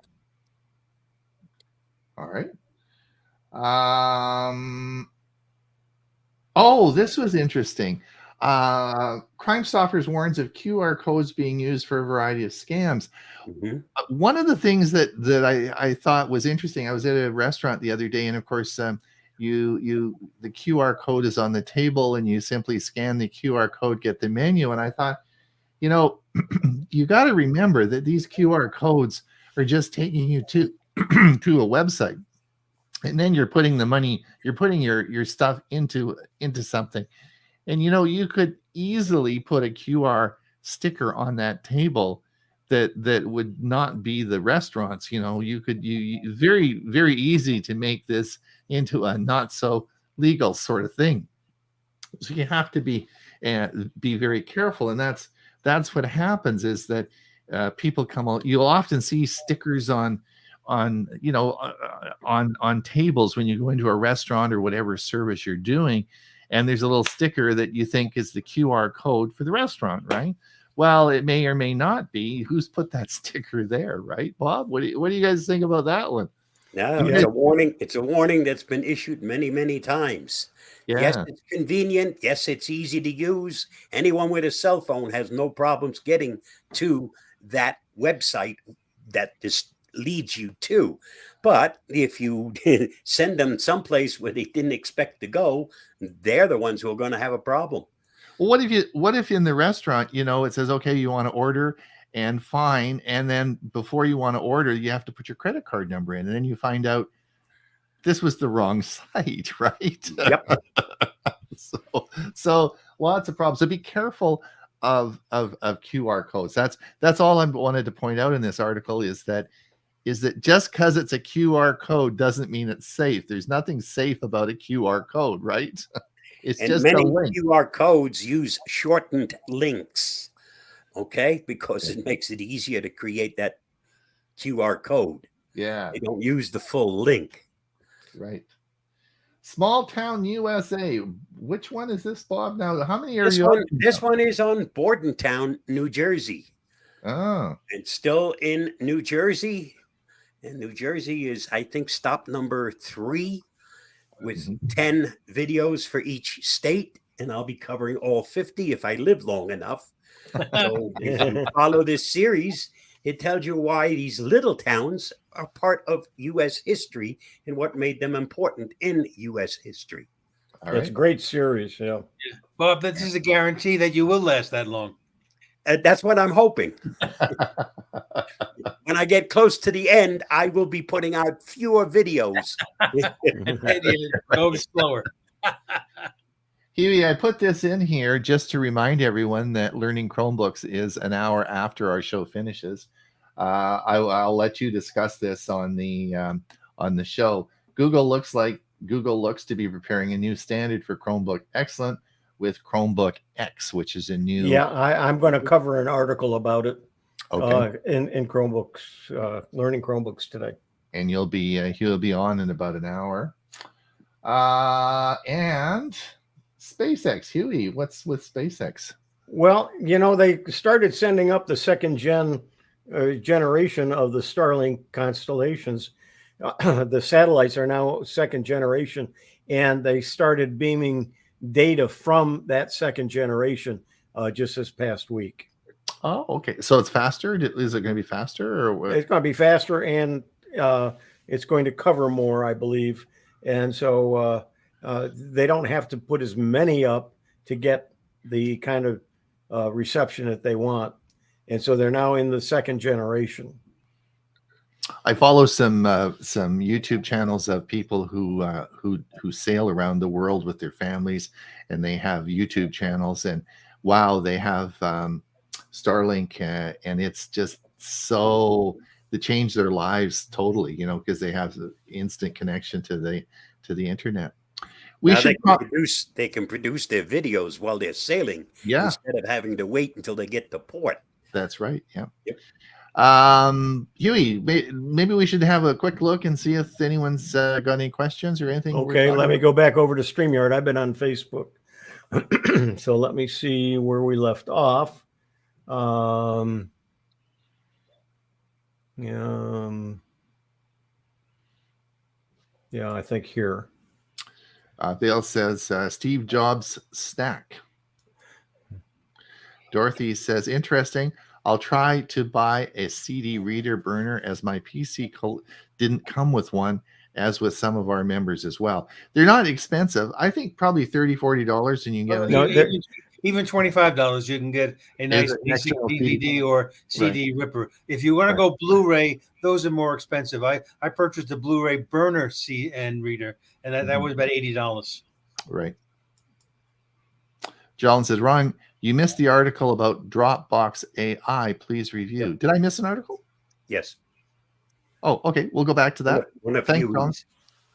All right. Oh, this was interesting. Crime Stoppers warns of QR codes being used for a variety of scams. Mhm. One of the things that I thought was interesting, I was at a restaurant the other day, and of course, the QR code is on the table, and you simply scan the QR code, get the menu, and I thought, you know, you got to remember that these QR codes are just taking you to to a website, and then you're putting the money, you're putting your stuff into something. And you know, you could easily put a QR sticker on that table that would not be the restaurant's. You know, you very, very easy to make this into a not so legal sort of thing. So you have to be very careful, and that's what happens is that people come out. You'll often see stickers on on tables when you go into a restaurant or whatever service you're doing, and there's a little sticker that you think is the QR code for the restaurant, right? Well, it may or may not be. Who's put that sticker there, right, Bob? What do you guys think about that one? No, it's a warning. It's a warning that's been issued many, many times. Yes, Yeah, it's convenient. Yes, it's easy to use. Anyone with a cell phone has no problems getting to that website that this leads you to. But if you send them someplace where they didn't expect to go, they're the ones who are going to have a problem. well, what if in the restaurant, you know, it says, okay, you want to order and fine, and then before you want to order, you have to put your credit card number in, and then you find out this was the wrong site, right? Yep. So lots of problems. So be careful of QR codes. That's all I wanted to point out in this article is that just because it's a QR code doesn't mean it's safe. There's nothing safe about a QR code, right? It's And just many a link. QR codes use shortened links, okay, because it makes it easier to create that QR code. Yeah, They don't use the full link. right. Small Town USA. Which one is this, Bob? Now, how many are you on? This one is on Bordentown, New Jersey. Oh, It's still in New Jersey. And New Jersey is, I think, stop number 3 with 10 videos for each state. And I'll be covering all 50 if I live long enough. So if you follow this series, it tells you why these little towns are part of U.S. history and what made them important in U.S. history. all It's a right. great series. Yeah. Bob, this is a guarantee that you will last that long. That's what I'm hoping. When I get close to the end, I will be putting out fewer videos. Go slower. Huey, I put this in here just to remind everyone that Learning Chromebooks is an hour after our show finishes. I'll let you discuss this on the show. Google looks to be preparing a new standard for Chromebook Excellent with Chromebook X, which is a new. Yeah, I'm going to cover an article about it in Chromebooks, Learning Chromebooks today. And he'll be on in about an hour. And SpaceX, Huey, what's with SpaceX? Well, you know, they started sending up the second generation of the Starlink constellations. The satellites are now second generation, and they started beaming data from that second generation just this past week. Oh, okay. So it's faster? Is it going to be faster? Or It's going to be faster, and it's going to cover more, I believe. And so they don't have to put as many up to get the kind of reception that they want. And so they're now in the second generation. I follow some YouTube channels of people who sail around the world with their families, and they have YouTube channels. And wow, they have Starlink, and it's just so to change their lives totally, you know, because they have the instant connection to the internet. They can produce their videos while they're sailing, instead of having to wait until they get to port. That's right. Yeah. Yep. Huey, maybe we should have a quick look and see if anyone's got any questions or anything. Okay, let me go back over to StreamYard. I've been on Facebook. So let me see where we left off. Um, yeah, I think here. Vale says Steve Jobs stack. Dorothy says, interesting. I'll try to buy a CD reader burner as my PC didn't come with one, as with some of our members as well. They're not expensive. I think probably $30, $40 and you can get even $25 you can get a nice basic DVD or CD ripper. If you want to go Blu-ray, those are more expensive. I purchased a Blu-ray burner and reader, and that was about $80. Right. John says, Ron, you missed the article about Dropbox AI. Please review. Did I miss an article? Yes. Oh, okay. We'll go back to that. Thanks, John.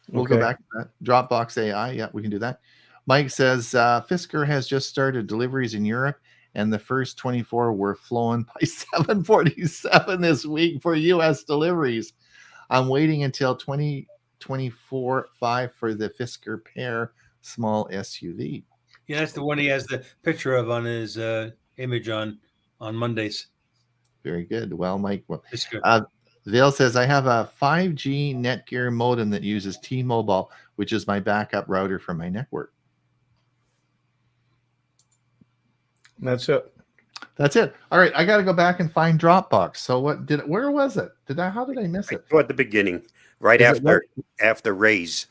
We'll go back to that. Dropbox AI. Yeah, we can do that. Mike says, Fisker has just started deliveries in Europe, and the first 24 were flown by 747 this week for U.S. deliveries. I'm waiting until 2024-5 for the Fisker Pear small SUV. Yeah, that's the one he has the picture of on his image on Mondays. Very good. Well, Mike, Vale says, I have a 5G Netgear modem that uses T-Mobile, which is my backup router for my network. That's it. That's it. All right, I got to go back and find Dropbox. So where was it? How did I miss it? At the beginning, right after Raise.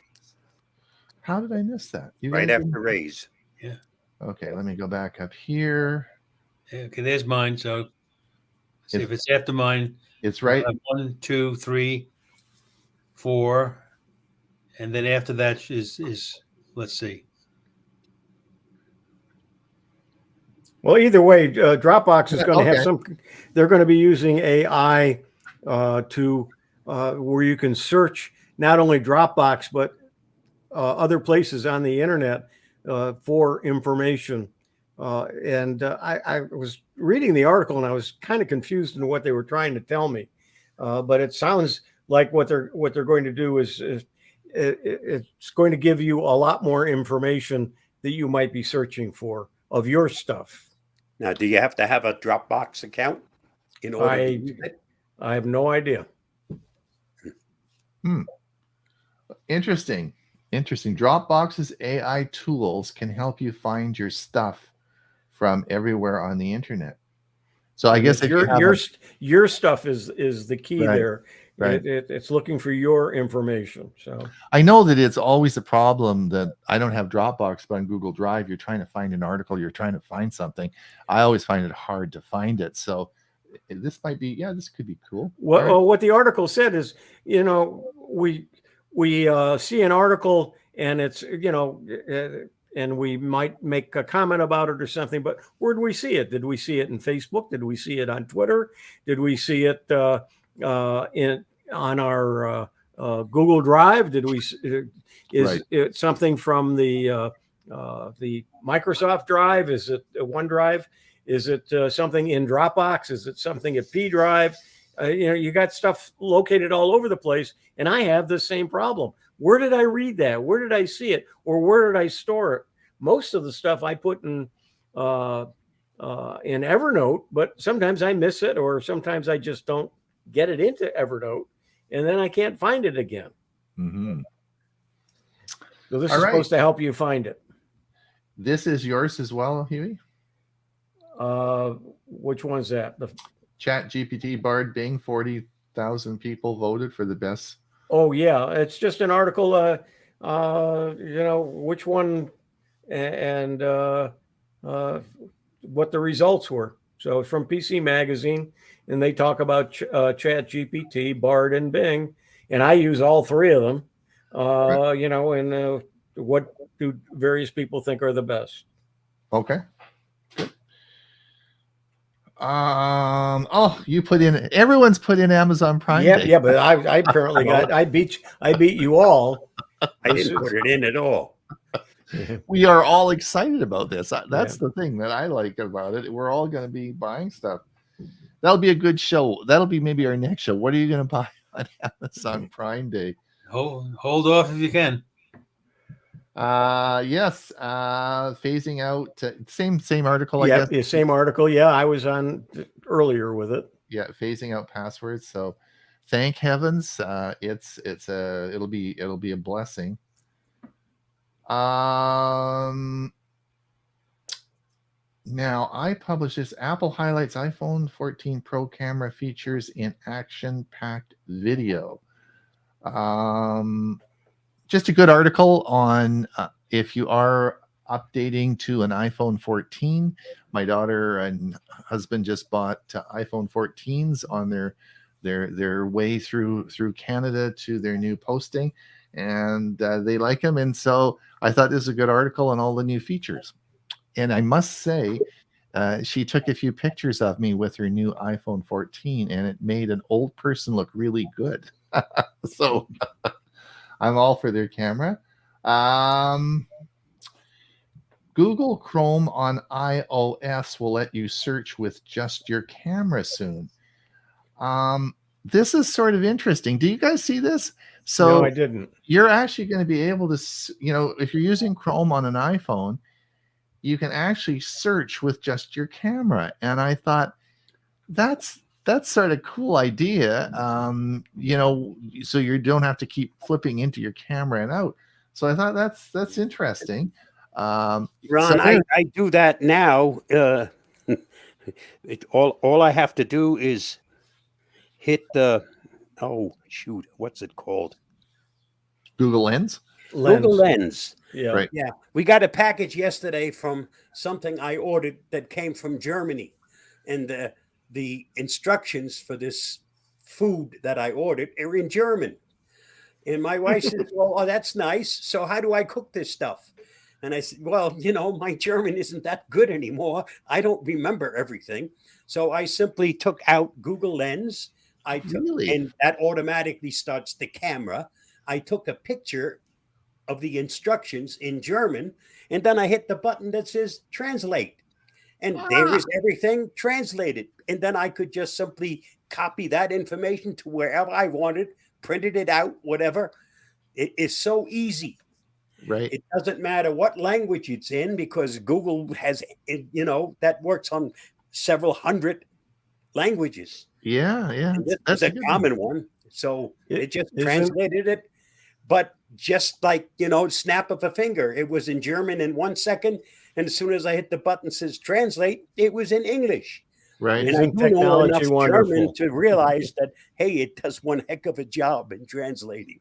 How did I miss that? Right after Raise. Yeah. Okay, let me go back up here. Okay, there's mine. So see if it's after mine. It's right. 1, 2, 3, 4, and then after that is let's see. Well, either way, Dropbox is going to have some. They're going to be using AI to where you can search not only Dropbox but other places on the internet for information. And I was reading the article and I was kind of confused in what they were trying to tell me. But it sounds like what they're going to do is it's going to give you a lot more information that you might be searching for of your stuff. Now, do you have to have a Dropbox account in order to use it? I have no idea. Interesting. Dropbox's AI tools can help you find your stuff from everywhere on the internet. So I guess if your stuff is the key there. Right. It's looking for your information. So I know that it's always a problem that I don't have Dropbox, but on Google Drive, you're trying to find an article, you're trying to find something. I always find it hard to find it. So this might be, this could be cool. Well, what the article said is, we see an article and it's, and we might make a comment about it or something, but where did we see it? Did we see it in Facebook? Did we see it on Twitter? Did we see it on our Google Drive? Did we? Is it something from the Microsoft Drive? Is it OneDrive? Is it something in Dropbox? Is it something at P Drive? You got stuff located all over the place, and I have the same problem. Where did I read that? Where did I see it? Or where did I store it? Most of the stuff I put in Evernote, but sometimes I miss it, or sometimes I just don't get it into Evernote, and then I can't find it again. Mm-hmm. So this is supposed to help you find it. This is yours as well, Huey? Which one's that? The Chat GPT, Bard, Bing, 40,000 people voted for the best. Oh, yeah. It's just an article, which one and what the results were. So it's from PC Magazine, and they talk about Chat GPT, Bard, and Bing. And I use all three of them, and what do various people think are the best. Okay. You put in, everyone's put in Amazon Prime Day. Yeah, but I apparently I beat you all. I didn't put it in at all. We are all excited about this. That's the thing that I like about it. We're all going to be buying stuff. That'll be a good show. That'll be maybe our next show. What are you going to buy on Amazon Prime Day? Hold off if you can. Yes, phasing out. Same article, I Yeah, guess. the same article. Yeah, I was on earlier with it. Yeah, phasing out passwords. So, thank heavens, it'll be a blessing. Now I publish this. Apple highlights iPhone 14 Pro camera features in action-packed video. Just a good article on if you are updating to an iPhone 14. My daughter and husband just bought iPhone 14s on their way through Canada to their new posting, and they like them. And so I thought this is a good article on all the new features. And I must say, she took a few pictures of me with her new iPhone 14, and it made an old person look really good. So I'm all for their camera. Google Chrome on iOS will let you search with just your camera soon. This is sort of interesting. Do you guys see this? So No, I didn't. you're actually going to be able to, if you're using Chrome on an iPhone, you can actually search with just your camera. And I thought that's sort of cool idea. So you don't have to keep flipping into your camera and out. So I thought that's interesting. Ron, so I do that now. All I have to do is hit the what's it called? Google Lens. Google Lens. Yeah. Right. Yeah, we got a package yesterday from something I ordered that came from Germany, and the instructions for this food that I ordered are in German. And my wife says, "Well, oh, that's nice. So how do I cook this stuff?" And I said, "Well, my German isn't that good anymore. I don't remember everything." So I simply took out Google Lens. Really? And that automatically starts the camera. I took a picture of the instructions in German, and then I hit the button that says translate. And there is everything translated. And then I could just simply copy that information to wherever I wanted, printed it out, whatever. It is so easy. Right. It doesn't matter what language it's in, because Google has, that works on several hundred languages. Yeah. That's a common one. So it just translated it. But just like, snap of a finger, it was in German in 1 second. And as soon as I hit the button that says translate, it was in English. Right. And I do know enough German to realize that, hey, it does one heck of a job in translating.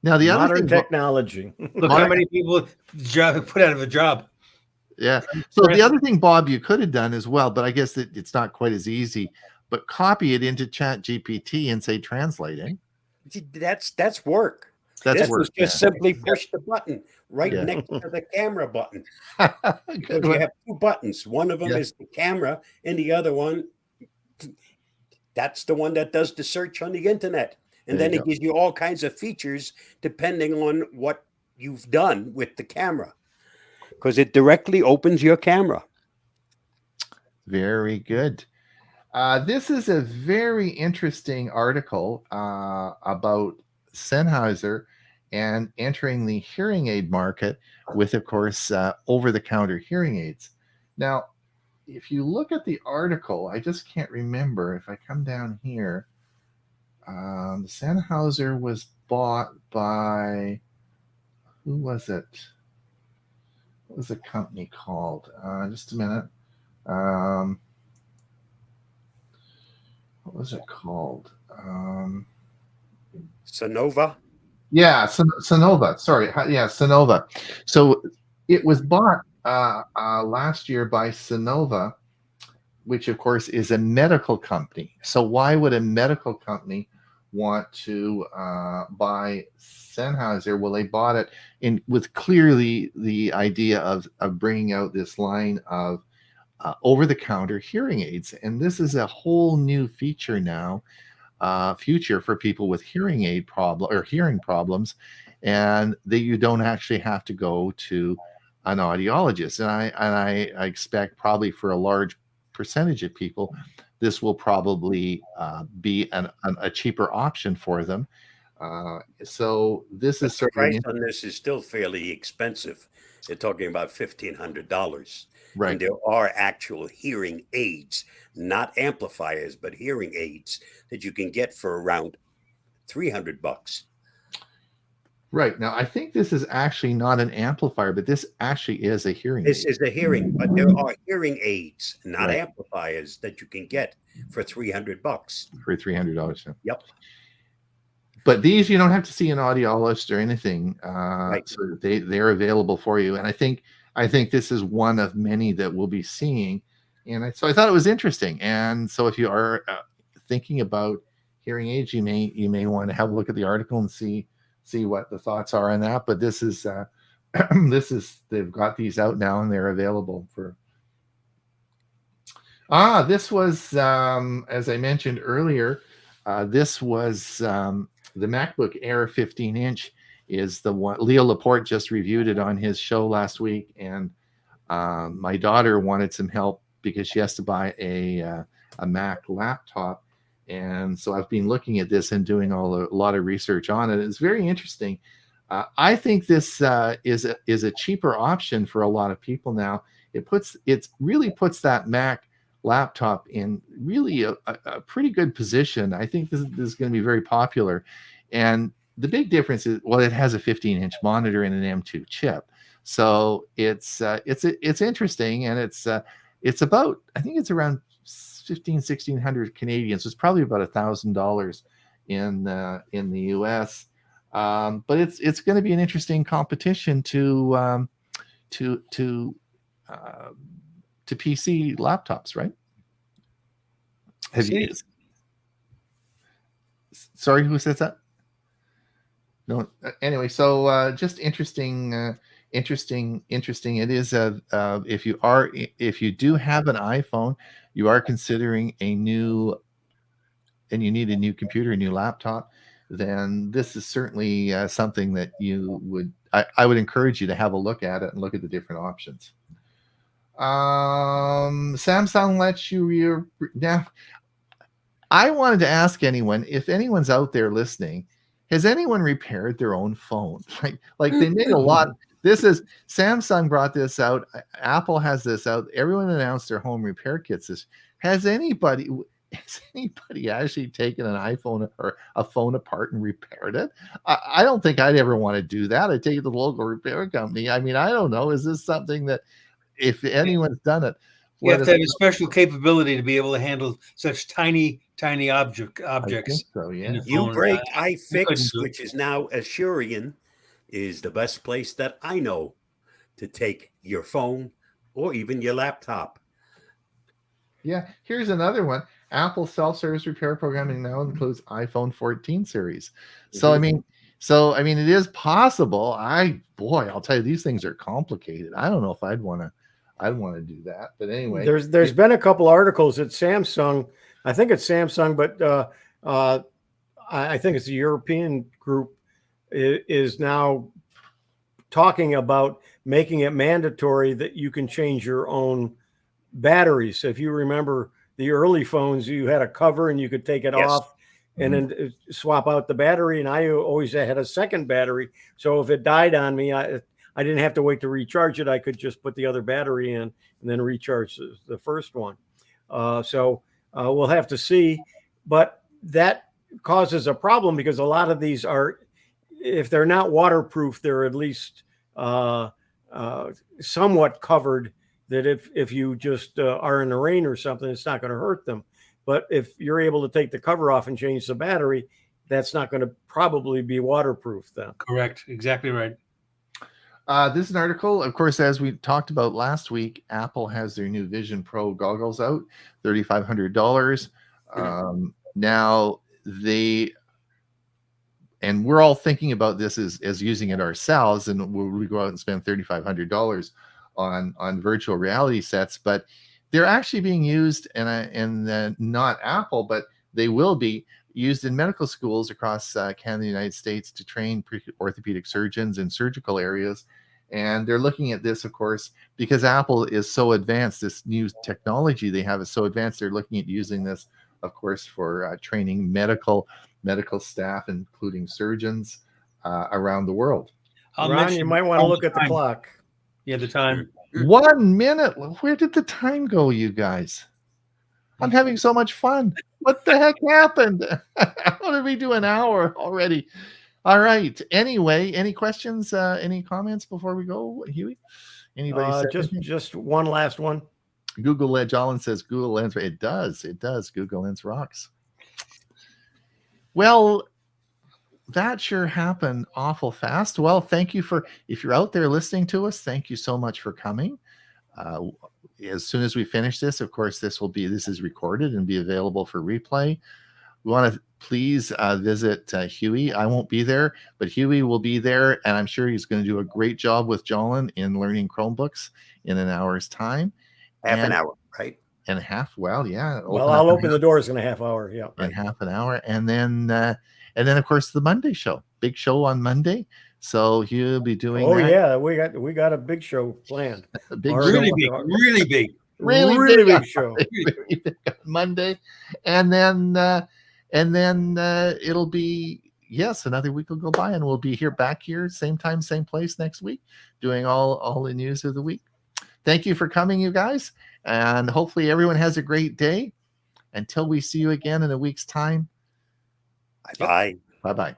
Now, the modern other thing, technology. Look how many people put out of a job. Yeah. So the other thing, Bob, you could have done as well, but I guess it's not quite as easy, but copy it into Chat GPT and say translating. That's work. That's work. Just simply push the button right next to the camera button. Because you have two buttons. One of them is the camera, and the other one, that's the one that does the search on the internet. And then it gives you all kinds of features depending on what you've done with the camera, because it directly opens your camera. Very good. This is a very interesting article about Sennheiser and entering the hearing aid market with, of course, over-the-counter hearing aids. Now, if you look at the article, I just can't remember. If I come down here, Sennheiser was bought by, who was it? What was the company called? Just a minute. What was it called? Sonova? Yeah, Sonova. Sorry. Yeah, Sonova. So it was bought last year by Sonova, which, of course, is a medical company. So why would a medical company want to buy Sennheiser? Well, they bought it with clearly the idea of bringing out this line of over-the-counter hearing aids. And this is a whole new feature now, future for people with hearing aid problem or hearing problems, and that you don't actually have to go to an audiologist. And I expect probably for a large percentage of people, this will probably be a cheaper option for them. So this But is the price certainly on this is still fairly expensive. They're talking about $1,500, right. and there are actual hearing aids, not amplifiers, but hearing aids that you can get for around $300. Right. Now, I think this is actually not an amplifier, but this actually is a hearing This aid. is a hearing, but there are hearing aids, not Right. amplifiers, that you can get for $300. For $300. Yeah. Yep. But these you don't have to see an audiologist or anything. Right. So they're available for you. And I think this is one of many that we'll be seeing. And so I thought it was interesting. And so if you are thinking about hearing aids, you may want to have a look at the article and see what the thoughts are on that. But this is they've got these out now and they're available for. This was as I mentioned earlier, this was the MacBook Air 15-inch is the one. Leo Laporte just reviewed it on his show last week, and my daughter wanted some help because she has to buy a Mac laptop, and so I've been looking at this and doing a lot of research on it. It's very interesting. I think this is a cheaper option for a lot of people now. It really puts that Mac laptop in really a pretty good position. I think this is going to be very popular. And the big difference is, well, it has a 15-inch monitor and an M2 chip. So it's interesting, and it's about, I think it's around 1,600 Canadian. So it's probably about $1,000 in the US. But it's going to be an interesting competition to PC laptops, right? Sorry, who says that? No. Anyway, so just interesting. It is if you do have an iPhone, you are considering and you need a new computer, a new laptop, then this is certainly something that I would encourage you to have a look at it and look at the different options. Samsung lets you now. I wanted to ask anyone, if anyone's out there listening, has anyone repaired their own phone? Like they made a lot. This is Samsung brought this out. Apple has this out. Everyone announced their home repair kits. Has anybody actually taken an iPhone or a phone apart and repaired it? I don't think I'd ever want to do that. I'd take it to the local repair company. I mean, I don't know. Is this something that, if anyone's done it, you have to have a special capability to be able to handle such tiny objects? I think so, yeah. You break, I fix, which is now Assurian, is the best place that I know to take your phone or even your laptop. Yeah, here's another one. Apple self-service repair programming now includes iPhone 14 series. So I mean, it is possible. I'll tell you, these things are complicated. I don't know if I'd want to do that. But anyway, there's been a couple articles at Samsung. I think it's Samsung, but I think it's the European group is now talking about making it mandatory that you can change your own batteries. So if you remember the early phones, you had a cover and you could take it off and then swap out the battery. And I always had a second battery. So if it died on me, I didn't have to wait to recharge it. I could just put the other battery in and then recharge the first one. So we'll have to see. But that causes a problem because a lot of these are, if they're not waterproof, they're at least somewhat covered, that if you just are in the rain or something, it's not going to hurt them. But if you're able to take the cover off and change the battery, that's not going to probably be waterproof then. Correct. Exactly right. This is an article, of course, as we talked about last week. Apple has their new Vision Pro goggles out, $3,500. Now and we're all thinking about this as using it ourselves, and we go out and spend $3,500 on virtual reality sets, but they're actually being used, and not Apple, but they will be used in medical schools across Canada and the United States to train orthopedic surgeons in surgical areas. And they're looking at this, of course, because Apple is so advanced. This new technology they have is so advanced. They're looking at using this, of course, for training medical medical staff, including surgeons around the world. Ron, you might want to look at the clock. Yeah, the time. 1 minute. Where did the time go, you guys? I'm having so much fun. What the heck happened? How did we do an hour already? All right. Anyway, any questions, any comments before we go, Huey? Anybody? Just one last one. Google Lens. Jolin says Google Lens. It does. It does. Google Lens rocks. Well, that sure happened awful fast. Well, thank you if you're out there listening to us, thank you so much for coming. As soon as we finish this, of course, this is recorded and be available for replay. We want to please visit Huey. I won't be there, but Huey will be there, and I'm sure he's going to do a great job with Jolin in learning Chromebooks in an hour's time. Half an hour, right? And a half. Well, yeah. Well, I'll open the doors in a half hour. Yeah. In half an hour. And then of course the Monday show. Big show on Monday. So he'll be doing that. Yeah, we got a big show planned. A big Really big show. Really big Monday. And then it'll be another week will go by and we'll be back here, same time, same place next week, doing all the news of the week. Thank you for coming, you guys. And hopefully everyone has a great day. Until we see you again in a week's time. Bye-bye. Bye-bye.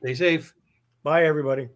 Stay safe. Bye, everybody.